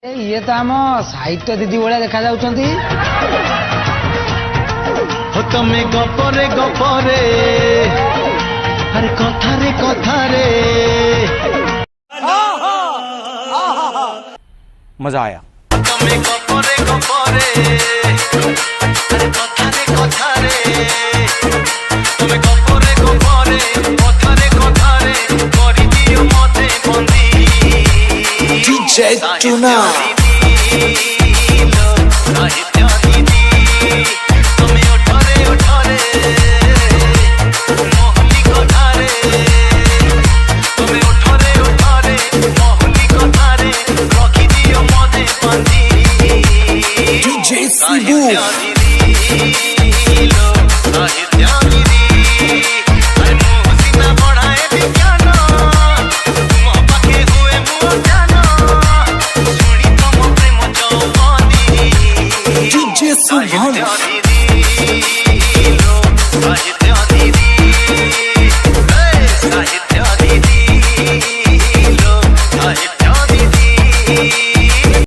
ଇଏ ତ ଆମ ସାହିତ୍ୟ ଦିଦି ଭଳିଆ ଦେଖା ଯାଉଛନ୍ତି। ତମେ ଗପରେ ଗପରେ ଆରେ କଥାରେ କଥାରେ मजा आया। ତମେ ଗପରେ ଗପରେ ଆରେ କଥାରେ କଥାରେ ତମେ ଗପରେ ଗପରେ କଥାରେ କଥାରେ କରିଦିଅ ମତେ ବନ୍ଦୀ DJ Tuna ସାହିତ୍ୟ ଦିଦି ତମେ ଓଠରେ ଓଠରେ ମୋହନୀ କଥାରେ ତମେ ଓଠରେ ଓଠରେ ମୋହନୀ କଥାରେ ରଖିଦିଅ ମତେ ବନ୍ଦୀ DJ Sibu ସାହିତ୍ୟ ଦିଦି ଆରେ ମୁଁ ସିନା ପଢ଼ାଏ ବିଜ୍ଞାନ ମୋ ପାଖେ ହୁଏ ମୁଁ ଜାନ ଶୁଣି ତମ ପ୍ରେମ ଯୌବନୀ DJ Subhan